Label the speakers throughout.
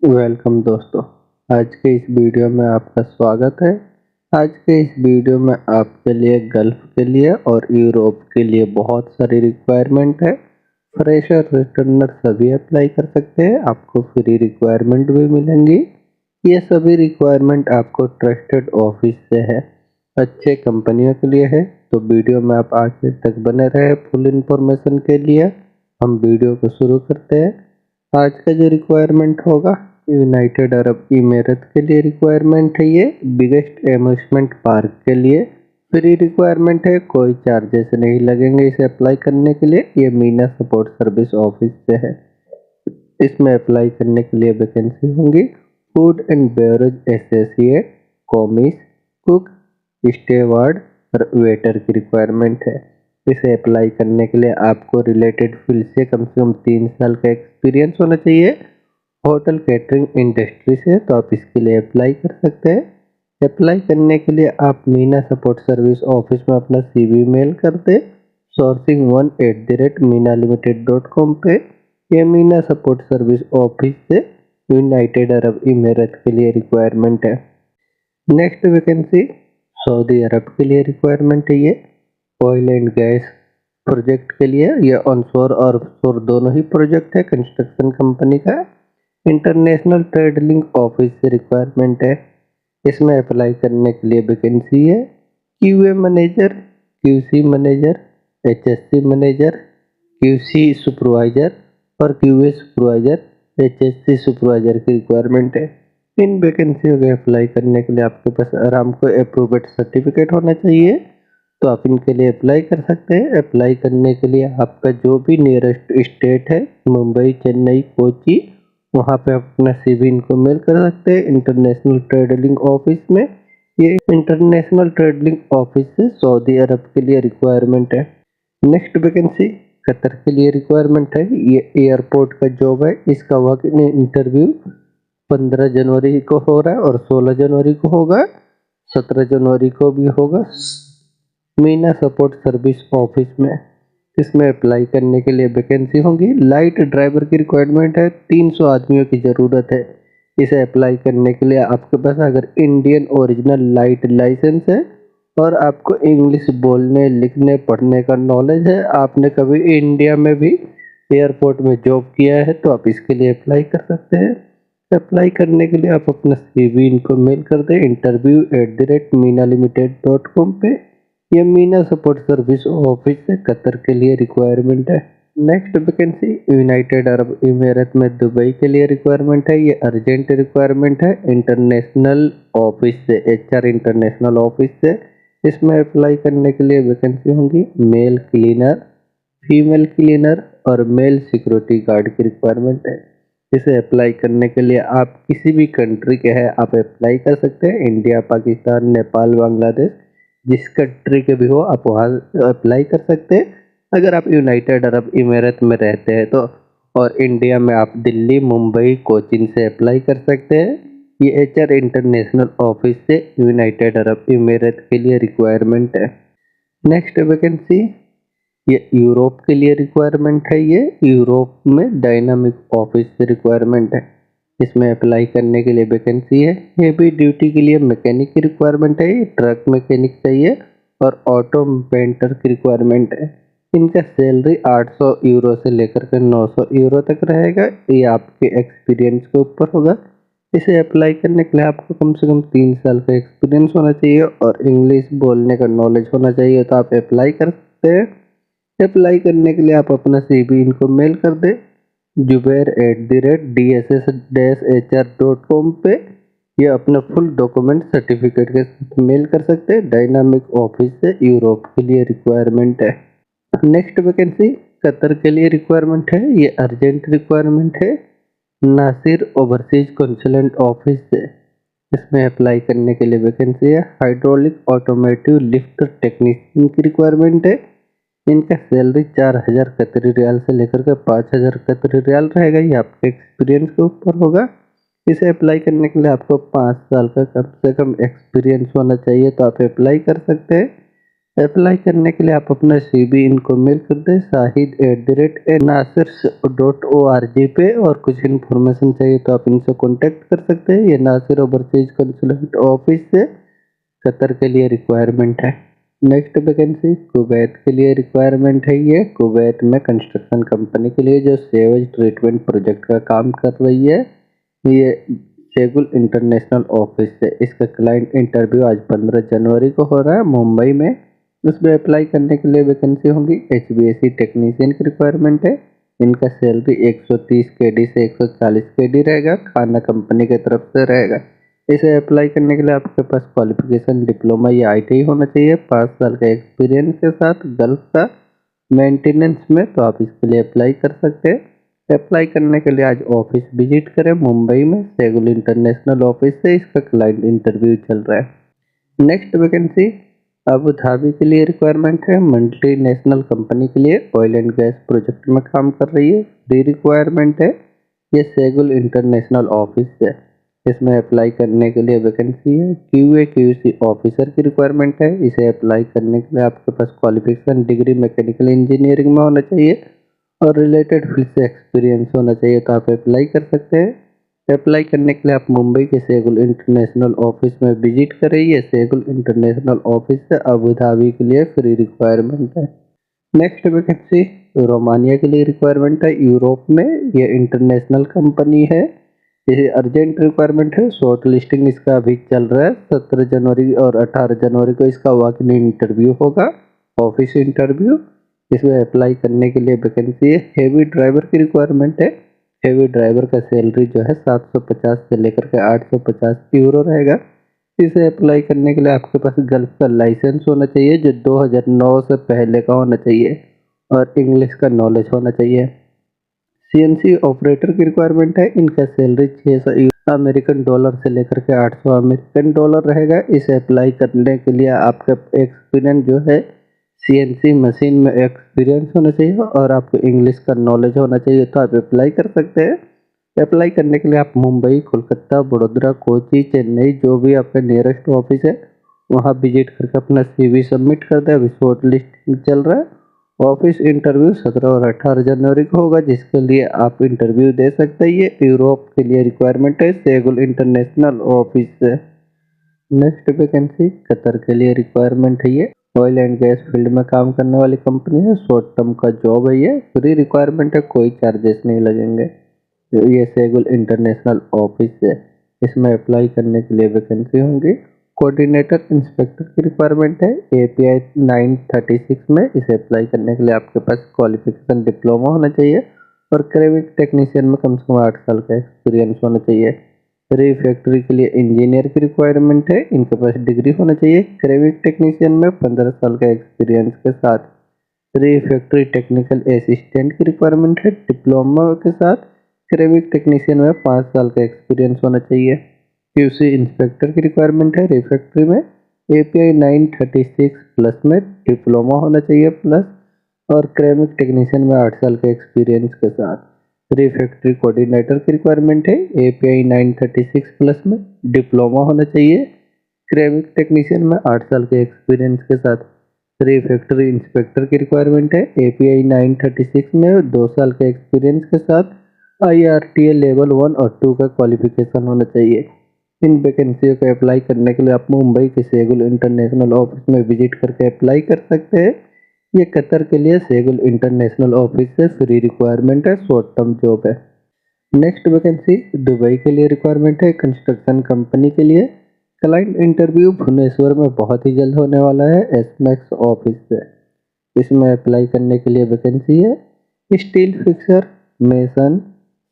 Speaker 1: Welcome दोस्तों। आज के इस वीडियो में आपका स्वागत है। आज के इस वीडियो में आपके लिए गल्फ के लिए और यूरोप के लिए बहुत सारी रिक्वायरमेंट है। फ्रेशर रिटर्नर सभी अप्लाई कर सकते हैं, आपको फ्री रिक्वायरमेंट भी मिलेंगी। ये सभी रिक्वायरमेंट आपको ट्रस्टेड ऑफिस से है, अच्छे कंपनियों के लिए है। तो वीडियो में आप आखिर तक बने रहे फुल इंफॉर्मेशन के लिए। हम वीडियो को शुरू करते हैं। आज का जो रिक्वायरमेंट होगा, यूनाइटेड अरब इमारात के लिए रिक्वायरमेंट है। ये बिगेस्ट एम्यूजमेंट पार्क के लिए फ्री रिक्वायरमेंट है, कोई चार्जेस नहीं लगेंगे इसे अप्लाई करने के लिए। ये मीना सपोर्ट सर्विस ऑफिस से है। इसमें अप्लाई करने के लिए वैकेंसी होंगी food and beverage associate, commis, cook, steward और वेटर की रिक्वायरमेंट है। इसे अप्लाई करने के लिए आपको रिलेटेड फील्ड से कम 3 साल का एक्सपीरियंस होना चाहिए। होटल कैटरिंग इंडस्ट्री से तो आप इसके लिए अप्लाई कर सकते हैं। अप्लाई करने के लिए आप मीना सपोर्ट सर्विस ऑफिस में अपना CV मेल कर दे sourcing1@minalimited.com पे। ये मीना सपोर्ट सर्विस ऑफिस से यूनाइटेड अरब इमारात के लिए रिक्वायरमेंट है। नेक्स्ट वैकेंसी सऊदी अरब के लिए रिक्वायरमेंट है। ये ऑयल एंड गैस प्रोजेक्ट के लिए, ये ऑनशोर और ऑफशोर दोनों ही प्रोजेक्ट है कंस्ट्रक्शन कंपनी का। इंटरनेशनल ट्रेड लिंक ऑफिस से रिक्वायरमेंट है। इसमें अप्लाई करने के लिए वैकेंसी है QA manager, QC manager, HSC manager, QC supervisor और QA सुपरवाइजर, HSC सुपरवाइजर की रिक्वायरमेंट है। इन वैकेंसियों के अप्लाई करने के लिए आपके पास आरामको अप्रूव्ड सर्टिफिकेट होना चाहिए, तो आप इनके लिए अप्लाई कर सकते हैं। अप्लाई करने के लिए आपका जो भी नियरेस्ट स्टेट है, मुंबई, चेन्नई, कोची, वहाँ पे आप अपना CV इनको मेल कर सकते हैं इंटरनेशनल ट्रेड लिंक ऑफिस में। ये इंटरनेशनल ट्रेड लिंक ऑफिस से सऊदी अरब के लिए रिक्वायरमेंट है। नेक्स्ट वैकेंसी कतर के लिए रिक्वायरमेंट है। ये एयरपोर्ट का जॉब है। इसका वर्क इंटरव्यू 15 जनवरी को हो रहा है और 16 जनवरी को होगा, 17 जनवरी को भी होगा मीना सपोर्ट सर्विस ऑफिस में। इसमें अप्लाई करने के लिए वैकेंसी होंगी। लाइट ड्राइवर की रिक्वायरमेंट है, 300 आदमियों की ज़रूरत है। इसे अप्लाई करने के लिए आपके पास अगर इंडियन ओरिजिनल लाइट लाइसेंस है और आपको इंग्लिश बोलने, लिखने, पढ़ने का नॉलेज है, आपने कभी इंडिया में भी एयरपोर्ट में जॉब किया है, तो आप इसके लिए अप्लाई कर सकते हैं। अप्लाई करने के लिए आप अपना CV इनको मेल कर दें interview@minalimited.com पे। ये मीना सपोर्ट सर्विस ऑफिस से कतर के लिए रिक्वायरमेंट है। नेक्स्ट वैकेंसी यूनाइटेड अरब इमारात में दुबई के लिए रिक्वायरमेंट है। ये अर्जेंट रिक्वायरमेंट है इंटरनेशनल ऑफिस से, HR इंटरनेशनल ऑफिस से। इसमें अप्लाई करने के लिए वैकेंसी होंगी मेल क्लीनर, फीमेल क्लीनर और मेल सिक्योरिटी गार्ड की रिक्वायरमेंट है। इसे अप्लाई करने के लिए आप किसी भी कंट्री के हैं, आप अप्लाई कर सकते हैं। इंडिया, पाकिस्तान, नेपाल, बांग्लादेश, जिस कंट्री के भी हो आप वहाँ अप्लाई कर सकते हैं। अगर आप यूनाइटेड अरब इमारात में रहते हैं तो, और इंडिया में आप दिल्ली, मुंबई, कोचीन से अप्लाई कर सकते हैं। ये HR इंटरनेशनल ऑफिस से यूनाइटेड अरब इमारात के लिए रिक्वायरमेंट है। नेक्स्ट वैकेंसी ये यूरोप के लिए रिक्वायरमेंट है। ये यूरोप में डायनामिक ऑफिस से रिक्वायरमेंट है। इसमें अप्लाई करने के लिए वैकेंसी है। ये भी ड्यूटी के लिए मैकेनिक की रिक्वायरमेंट है, ट्रक मैकेनिक चाहिए और ऑटो पेंटर की रिक्वायरमेंट है। इनका सैलरी 800 यूरो से लेकर के 900 यूरो तक रहेगा। ये आपके एक्सपीरियंस के ऊपर होगा। इसे अप्लाई करने के लिए आपको कम से कम 3 साल का एक्सपीरियंस होना चाहिए और इंग्लिश बोलने का नॉलेज होना चाहिए, तो आप अप्लाई कर सकते हैं। अप्लाई करने के लिए आप अपना CV इनको मेल कर दें jubair@dss-hr.com पे। ये अपना फुल डॉक्यूमेंट सर्टिफिकेट के साथ मेल कर सकते हैं। डायनामिक ऑफिस से यूरोप के लिए रिक्वायरमेंट है। नेक्स्ट वैकेंसी कतर के लिए रिक्वायरमेंट है। ये अर्जेंट रिक्वायरमेंट है नासिर ओवरसीज कंसलेंट ऑफिस से। इसमें अप्लाई करने के लिए वैकेंसी है हाइड्रोलिक ऑटोमेटिव लिफ्ट टेक्नीशियन की रिक्वायरमेंट है। इनका सैलरी 4000 कतरी रियाल से लेकर के 5000 कतरी रियाल रहेगा। ये आपके एक्सपीरियंस के ऊपर होगा। इसे अप्लाई करने के लिए आपको 5 साल का कम से कम एक्सपीरियंस होना चाहिए, तो आप अप्लाई कर सकते हैं। अप्लाई करने के लिए आप अपना CV इनको मेल कर दें shahid@nasir.org पे, और कुछ इन्फॉर्मेशन चाहिए तो आप इनसे कॉन्टैक्ट कर सकते हैं। ये नासिर ओवरसीज कंसुलेट ऑफिस से कतर के लिए रिक्वायरमेंट है। नेक्स्ट वैकेंसी कुवैत के लिए रिक्वायरमेंट है। ये कुवैत में कंस्ट्रक्शन कंपनी के लिए जो सेवेज ट्रीटमेंट प्रोजेक्ट का काम कर रही है, ये शेगुल इंटरनेशनल ऑफिस से। इसका क्लाइंट इंटरव्यू आज 15 जनवरी को हो रहा है मुंबई में। उसमें अप्लाई करने के लिए वैकेंसी होंगी। HVAC टेक्नीशियन की रिक्वायरमेंट है। इनका सैलरी 130 KD से 140 KD रहेगा। खाना कंपनी की तरफ से रहेगा। इसे अप्लाई करने के लिए आपके पास क्वालिफिकेशन डिप्लोमा या ITI होना चाहिए। 5 साल का एक्सपीरियंस के साथ गल्फ का मेंटेनेंस में, तो आप इसके लिए अप्लाई कर सकते हैं। अप्लाई करने के लिए आज ऑफिस विजिट करें मुंबई में शेगुल इंटरनेशनल ऑफिस से। इसका क्लाइंट इंटरव्यू चल रहा है। नेक्स्ट वैकेंसी अबू धाबी के लिए रिक्वायरमेंट है। मल्टीनेशनल कंपनी के लिए ऑयल एंड गैस प्रोजेक्ट में काम कर रही है। फ्री रिक्वायरमेंट है। ये शेगुल इंटरनेशनल ऑफिस है। इसमें अप्लाई करने के लिए वैकेंसी है। QA/QC ऑफिसर की रिक्वायरमेंट है। इसे अप्लाई करने के लिए आपके पास क्वालिफिकेशन डिग्री मैकेनिकल इंजीनियरिंग में होना चाहिए और रिलेटेड फील्ड से एक्सपीरियंस होना चाहिए, तो आप अप्लाई कर सकते हैं। अप्लाई करने के लिए आप मुंबई के शेगुल इंटरनेशनल ऑफिस में विजिट करें। ये शेगुल इंटरनेशनल ऑफिस से अबू धाबी के लिए फ्री रिक्वायरमेंट है। नेक्स्ट वैकेंसी रोमानिया के लिए रिक्वायरमेंट है। यूरोप में ये इंटरनेशनल कंपनी है। ये अर्जेंट रिक्वायरमेंट है। शॉर्ट लिस्टिंग इसका अभी चल रहा है। 17 जनवरी और 18 जनवरी को इसका वॉक इन इंटरव्यू होगा, ऑफिस इंटरव्यू। इसमें अप्लाई करने के लिए वैकेंसी है। हेवी ड्राइवर की रिक्वायरमेंट है। हेवी ड्राइवर का सैलरी जो है 750 से लेकर के 850 यूरो रहेगा। इसे अप्लाई करने के लिए आपके पास गल्फ का लाइसेंस होना चाहिए जो 2009 से पहले का होना चाहिए, और इंग्लिश का नॉलेज होना चाहिए। CNC ऑपरेटर की रिक्वायरमेंट है। इनका सैलरी 600 अमेरिकन डॉलर से लेकर के 800 अमेरिकन डॉलर रहेगा। इसे अप्लाई करने के लिए आपका एक्सपीरियंस जो है CNC मशीन में एक्सपीरियंस होना चाहिए और आपको इंग्लिश का नॉलेज होना चाहिए, तो आप अप्लाई कर सकते हैं। अप्लाई करने के लिए आप मुंबई, कोलकाता, बड़ोदरा, कोची, चेन्नई, जो भी आपका नियरेस्ट ऑफिस है वहाँ विजिट करके अपना CV सबमिट कर दें। अभी शॉर्ट लिस्ट चल रहा है। ऑफिस इंटरव्यू 17 और 18 जनवरी को होगा, जिसके लिए आप इंटरव्यू दे सकते हैं। ये यूरोप के लिए रिक्वायरमेंट है शेगुल इंटरनेशनल ऑफिस से। नेक्स्ट वैकेंसी कतर के लिए रिक्वायरमेंट है। ये ऑयल एंड गैस फील्ड में काम करने वाली कंपनी है। शॉर्ट टर्म का जॉब है। ये फ्री रिक्वायरमेंट है, कोई चार्जेस नहीं लगेंगे। ये शेगुल इंटरनेशनल ऑफिस है। इसमें अप्लाई करने के लिए वैकेंसी होंगी। कोऑर्डिनेटर इंस्पेक्टर की रिक्वायरमेंट है। API 936 में। इसे अप्लाई करने के लिए आपके पास क्वालिफिकेशन डिप्लोमा होना चाहिए और क्रेविक टेक्नीशियन में कम से कम 8 साल का एक्सपीरियंस होना चाहिए। फैक्ट्री के लिए इंजीनियर की रिक्वायरमेंट है। इनके पास डिग्री होना चाहिए क्रेविक टेक्नीशियन में 15 साल का एक्सपीरियंस के साथ। फैक्ट्री टेक्निकल असिस्टेंट की रिक्वायरमेंट है। डिप्लोमा के साथ क्रेविक टेक्नीशियन में 5 साल का एक्सपीरियंस होना चाहिए। QC इंस्पेक्टर की रिक्वायरमेंट है। रिफैक्ट्री में API 936 प्लस में डिप्लोमा होना चाहिए प्लस, और क्रेमिक टेक्नीशियन में 8 साल के एक्सपीरियंस के साथ। रिफैक्ट्री कोऑर्डिनेटर की रिक्वायरमेंट है। API 936 प्लस में डिप्लोमा होना चाहिए क्रेमिक टेक्नीशियन में 8 साल के एक्सपीरियंस के साथ। रिफैक्ट्री इंस्पेक्टर की रिक्वायरमेंट है। API 936 में 2 साल के एक्सपीरियंस के साथ IRTA लेवल 1 और 2 का क्वालिफिकेशन होना चाहिए। इन वैकेंसियों को अप्लाई करने के लिए आप मुंबई के शेगुल इंटरनेशनल ऑफिस में विजिट करके अप्लाई कर सकते हैं। ये कतर के लिए शेगुल इंटरनेशनल ऑफिस से फ्री रिक्वायरमेंट है, शॉर्ट टर्म जॉब है। नेक्स्ट वैकेंसी दुबई के लिए रिक्वायरमेंट है। कंस्ट्रक्शन कंपनी के लिए क्लाइंट इंटरव्यू भुवनेश्वर में बहुत ही जल्द होने वाला है SMAX ऑफिस से। इसमें अप्लाई करने के लिए वैकेंसी है। Steel fixer, mason,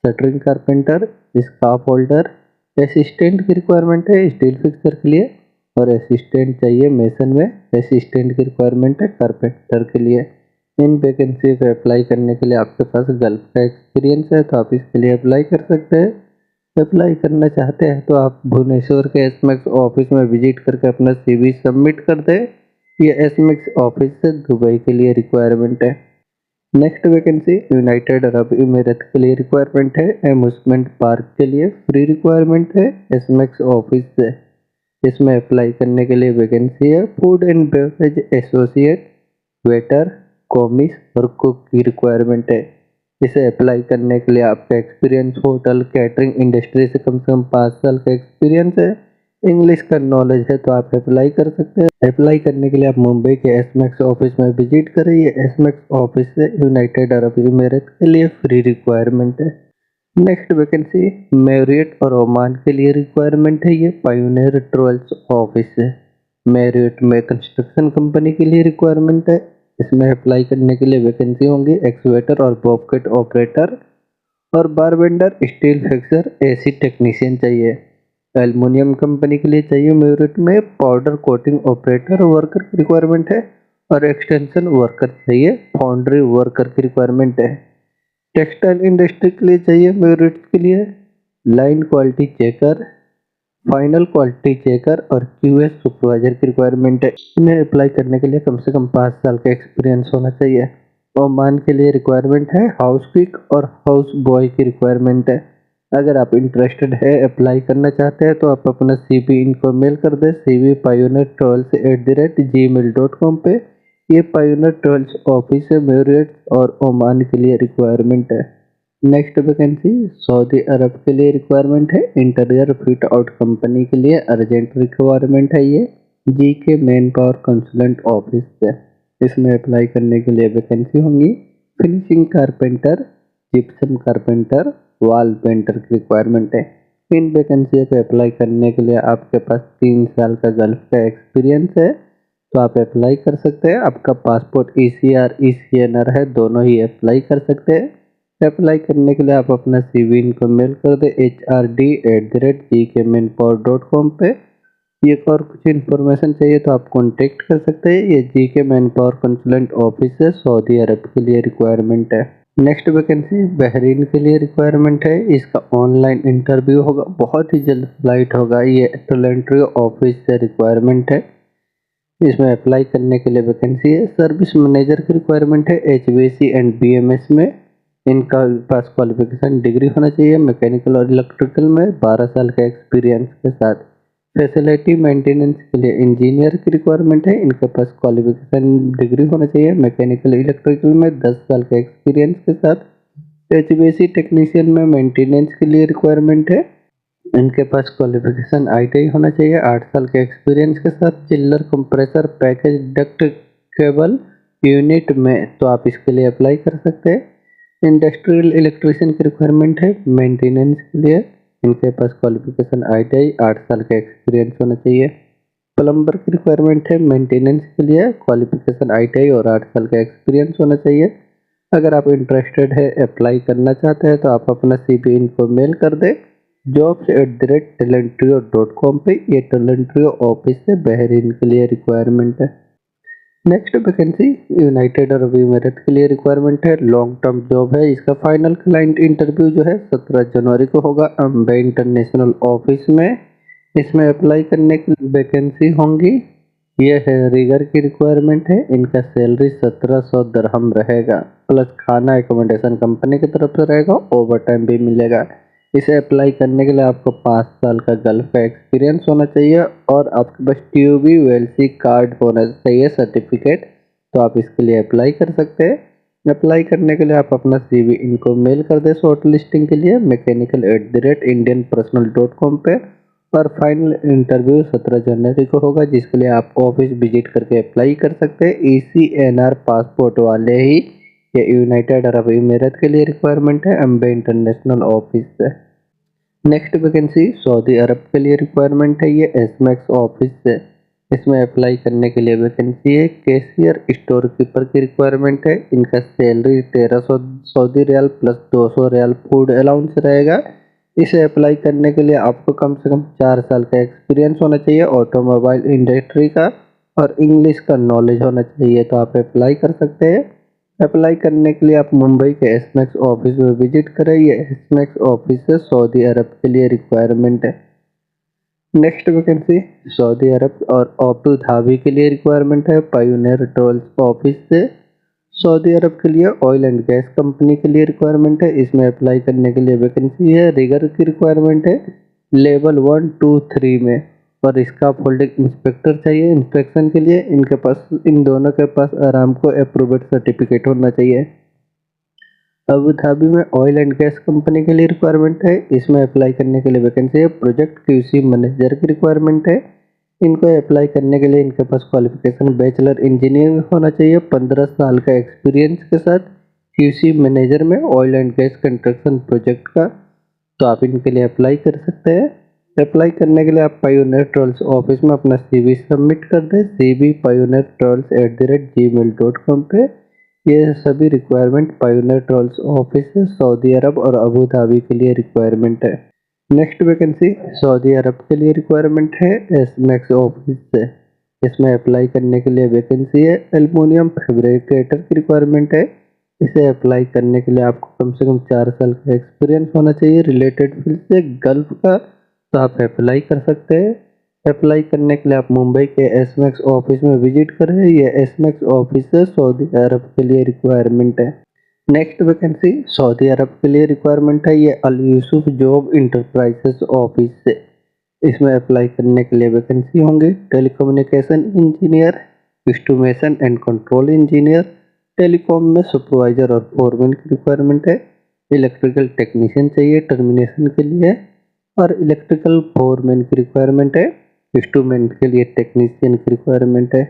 Speaker 1: shuttering carpenter, scarf holder, assistant की रिक्वायरमेंट है स्टील फिक्सर के लिए, और असिस्टेंट चाहिए मेसन में। असिस्टेंट की रिक्वायरमेंट है कारपेंटर के लिए। इन वैकेंसी पे अप्लाई करने के लिए आपके पास गल्फ का एक्सपीरियंस है, तो आप इसके लिए अप्लाई कर सकते हैं। अप्लाई करना चाहते हैं तो आप भुवनेश्वर के SMAX ऑफिस में विजिट करके अपना CV सबमिट कर दें। ये SMAX ऑफिस से दुबई के लिए रिक्वायरमेंट है। Next vacancy United Arab emirate के लिए रिक्वायरमेंट है। एम्यूजमेंट पार्क के लिए फ्री रिक्वायरमेंट है SMAX ऑफिस से। इसमें अप्लाई करने के लिए वैकेंसी है food and beverage associate, waiter, commis और कुक की रिक्वायरमेंट है। इसे अप्लाई करने के लिए आपका एक्सपीरियंस होटल कैटरिंग इंडस्ट्री से कम 5 साल का एक्सपीरियंस है, इंग्लिश का नॉलेज है तो आप अप्लाई कर सकते हैं। अप्लाई करने के लिए आप मुंबई के एसमैक्स ऑफिस में विजिट करें। ये एसमैक्स ऑफिस से यूनाइटेड अरब इमिरेट के लिए फ्री रिक्वायरमेंट है। नेक्स्ट वैकेंसी मैरियट और ओमान के लिए रिक्वायरमेंट है। ये पायोनियर ट्रेवल्स ऑफिस है। मैरियट में कंस्ट्रक्शन कंपनी के लिए रिक्वायरमेंट है। इसमें अप्लाई करने के लिए वैकेंसी होंगी एक्सवेटर और बॉबकेट ऑपरेटर और बारबेंडर, स्टील फिक्सर, एसी टेक्नीशियन चाहिए। एल्युमिनियम कंपनी के लिए चाहिए मैरियट में पाउडर कोटिंग ऑपरेटर वर्कर की रिक्वायरमेंट है और एक्सटेंशन वर्कर चाहिए, फाउंड्री वर्कर की रिक्वायरमेंट है। टेक्सटाइल इंडस्ट्री के लिए चाहिए मेरिट के लिए line quality checker, final quality checker और क्यूएस सुपरवाइजर की रिक्वायरमेंट है। इन्हें अप्लाई करने के लिए कम से कम 5 साल का एक्सपीरियंस होना चाहिए। ओमान के लिए रिक्वायरमेंट है हाउस क्विक और हाउस बॉय की रिक्वायरमेंट है। अगर आप इंटरेस्टेड है अप्लाई करना चाहते हैं तो आप अपना CV इनको मेल कर दें cvpioneer12@gmail.com पे। ये पायोनियर ट्रेवल्स ऑफिस है मैरियट और ओमान के लिए रिक्वायरमेंट है। नेक्स्ट वैकेंसी सऊदी अरब के लिए रिक्वायरमेंट है। इंटीरियर फिट आउट कंपनी के लिए अर्जेंट रिक्वायरमेंट है। ये GK man power consultant office है। इसमें अप्लाई करने के लिए वैकेंसी होंगी finishing carpenter, gypsum carpenter, wall painter की रिक्वायरमेंट है। इन वैकेंसी को अप्लाई करने के लिए आपके पास 3 साल का गल्फ का एक्सपीरियंस है तो आप अप्लाई कर सकते हैं। आपका पासपोर्ट ECR ECNR है, दोनों ही अप्लाई कर सकते हैं। अप्लाई करने के लिए आप अपना CV इनको मेल कर दें hrd@gkmanpower.com पे। ये और कुछ इन्फॉर्मेशन चाहिए तो आप कांटेक्ट कर सकते हैं। ये GK man power consultant office है, सऊदी अरब के लिए रिक्वायरमेंट है। नेक्स्ट वैकेंसी बहरीन के लिए रिक्वायरमेंट है। इसका ऑनलाइन इंटरव्यू होगा, बहुत ही जल्द फ्लाइट होगा। ये टोरंटो ऑफिस से रिक्वायरमेंट है। इसमें अप्लाई करने के लिए वैकेंसी है सर्विस मैनेजर की रिक्वायरमेंट है HVAC एंड BMS में। इनका पास क्वालिफिकेशन डिग्री होना चाहिए मैकेनिकल और इलेक्ट्रिकल में 12 साल का एक्सपीरियंस के साथ। फैसिलिटी मेंटेनेंस के लिए इंजीनियर की रिक्वायरमेंट है। इनके पास क्वालिफिकेशन डिग्री होना चाहिए मैकेनिकल इलेक्ट्रिकल में 10 साल का एक्सपीरियंस के साथ। HVAC टेक्नीशियन में मेंटेनेंस के लिए रिक्वायरमेंट है। इनके पास क्वालिफिकेशन ITI होना चाहिए 8 साल के एक्सपीरियंस के साथ। चिल्लर compressor package duct cable unit में तो आप इसके लिए अप्लाई कर सकते हैं। इंडस्ट्रियल इलेक्ट्रिशियन की रिक्वायरमेंट है मेंटेनेंस के लिए। इनके पास क्वालिफिकेशन ITI 8 साल का एक्सपीरियंस होना चाहिए। प्लम्बर की रिक्वायरमेंट है मेंटेनेंस के लिए, क्वालिफिकेशन ITI और 8 साल का एक्सपीरियंस होना चाहिए। अगर आप इंटरेस्टेड है अप्लाई करना चाहते हैं तो आप अपना CV इनको मेल कर दें jobs@talentrio.com पे। ये टैलेंट्रियो ऑफिस से बहरीन के लिए रिक्वायरमेंट है। Next vacancy United Arab emirate के लिए रिक्वायरमेंट है। लॉन्ग टर्म जॉब है। इसका फाइनल क्लाइंट इंटरव्यू जो है 17 जनवरी को होगा अम्बे इंटरनेशनल ऑफिस में। इसमें अप्लाई करने की वैकेंसी होंगी, ये है रिगर की रिक्वायरमेंट है। इनका सैलरी 1700 दरहम रहेगा प्लस खाना एकोमोडेशन कंपनी की तरफ से रहेगा, ओवर टाइम भी मिलेगा। इसे अप्लाई करने के लिए आपको 5 साल का गल्फ का एक्सपीरियंस होना चाहिए और आपके पास TUB ULC कार्ड होना चाहिए सर्टिफिकेट, तो आप इसके लिए अप्लाई कर सकते हैं। अप्लाई करने के लिए आप अपना CV इनको मेल कर दें शॉर्ट लिस्टिंग के लिए mechanical@indianpersonal.com पे। और फाइनल इंटरव्यू 17 जनवरी को होगा जिसके लिए आप ऑफिस विजिट करके अप्लाई कर सकते हैं। ECNR पासपोर्ट वाले ही ये यूनाइटेड अरब इमिरेट के लिए रिक्वायरमेंट है अम्बे इंटरनेशनल ऑफिस से। नेक्स्ट वैकेंसी सऊदी अरब के लिए रिक्वायरमेंट है। ये एसमैक्स ऑफिस से। इसमें अप्लाई करने के लिए वैकेंसी है कैशियर स्टोर कीपर की रिक्वायरमेंट है। इनका salary 1300 Saudi riyal plus 200 riyal food allowance रहेगा। इसे अप्लाई करने के लिए आपको कम से कम 4 साल का एक्सपीरियंस होना चाहिए ऑटोमोबाइल इंडस्ट्री का और इंग्लिश का नॉलेज होना चाहिए, तो आप अप्लाई कर सकते हैं। अप्लाई करने के लिए आप मुंबई के एसमैक्स ऑफिस में विजिट करें। ये एसमैक्स ऑफिस है सऊदी अरब के लिए रिक्वायरमेंट है। नेक्स्ट वैकेंसी सऊदी अरब और अबू धाबी के लिए रिक्वायरमेंट है पायोनियर ट्रेवल्स ऑफिस से। सऊदी अरब के लिए ऑयल एंड गैस कंपनी के लिए रिक्वायरमेंट है। इसमें अप्लाई करने के लिए वैकेंसी है रिगर की रिक्वायरमेंट है लेवल 1 2 3 में और स्काफ होल्डिंग इंस्पेक्टर चाहिए इंस्पेक्शन के लिए। इन दोनों के पास आरामको अप्रूव्ड सर्टिफिकेट होना चाहिए। अबू धाबी में ऑयल एंड गैस कंपनी के लिए रिक्वायरमेंट है। इसमें अप्लाई करने के लिए वैकेंसी है। प्रोजेक्ट क्यूसी मैनेजर की रिक्वायरमेंट है। इनको अप्लाई करने के लिए इनके पास क्वालिफिकेशन बैचलर इंजीनियरिंग होना चाहिए। 15 साल का एक्सपीरियंस के साथ क्यूसी मैनेजर में oil and gas construction project का, तो आप इनके लिए अप्लाई कर सकते हैं। अप्लाई करने के लिए आप पायोनियर ट्रेवल्स ऑफिस में अपना CV सबमिट कर दें cvpioneertravels@gmail.com पे। ये सभी रिक्वायरमेंट पायोनियर ट्रेवल्स ऑफिस से सऊदी अरब और अबू धाबी के लिए रिक्वायरमेंट है। नेक्स्ट वैकेंसी सऊदी अरब के लिए रिक्वायरमेंट है एसमैक्स ऑफिस से। इसमें अप्लाई करने के लिए वैकेंसी है। एल्युमिनियम फैब्रिकेटर की रिक्वायरमेंट है। इसे अप्लाई करने के लिए आपको कम से कम 4 साल का एक्सपीरियंस होना चाहिए रिलेटेड फील्ड से गल्फ का, तो आप अप्लाई कर सकते हैं। अप्लाई करने के लिए आप मुंबई के एसमैक्स ऑफिस में विजिट करें। ये एसमैक्स ऑफिस है सऊदी अरब के लिए रिक्वायरमेंट है। नेक्स्ट वैकेंसी सऊदी अरब के लिए रिक्वायरमेंट है। ये अल यूसुफ जॉब इंटरप्राइजेस ऑफिस से। इसमें अप्लाई करने के लिए वैकेंसी होंगी telecommunication engineer, instrumentation and control engineer, telecom में सुपरवाइजर और फोरमैन की रिक्वायरमेंट है। इलेक्ट्रिकल टेक्नीशियन चाहिए टर्मिनेशन के लिए और इलेक्ट्रिकल फोरमैन की रिक्वायरमेंट है। इंस्ट्रूमेंट के लिए टेक्नीशियन की रिक्वायरमेंट है।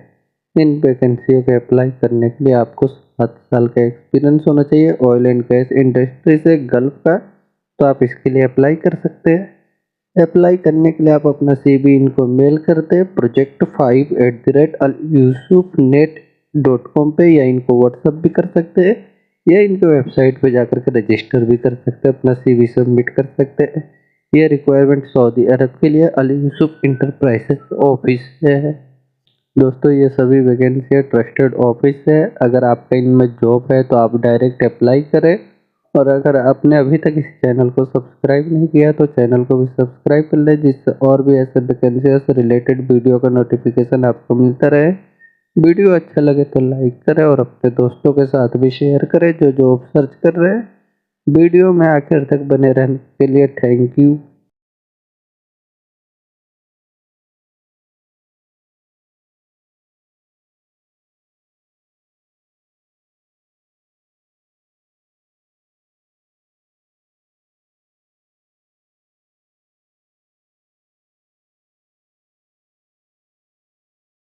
Speaker 1: इन वैकेंसियों के अप्लाई करने के लिए आपको 7 साल का एक्सपीरियंस होना चाहिए ऑयल एंड गैस इंडस्ट्री से गल्फ का, तो आप इसके लिए अप्लाई कर सकते हैं। अप्लाई करने के लिए आप अपना CV इनको मेल करते हैं project5@alyusufnet.com पे, या इनको व्हाट्सअप भी कर सकते हैं, या इनके वेबसाइट पे जाकर के रजिस्टर भी कर सकते हैं, अपना CV सबमिट कर सकते हैं। ये रिक्वायरमेंट सऊदी अरब के लिए अल यूसुफ इंटरप्राइजेस ऑफिस से है। दोस्तों ये सभी वैकेंसी ट्रस्टेड ऑफिस है। अगर आपका इनमें जॉब है तो आप डायरेक्ट अप्लाई करें, और अगर आपने अभी तक इस चैनल को सब्सक्राइब नहीं किया तो चैनल को भी सब्सक्राइब कर लें, जिससे और भी ऐसे वैकेंसी से रिलेटेड वीडियो का नोटिफिकेशन आपको मिलता रहे। वीडियो अच्छा लगे तो लाइक करें और अपने दोस्तों के साथ भी शेयर करें जो जॉब सर्च कर रहे हैं। वीडियो में आखिर तक बने रहने के लिए थैंक यू।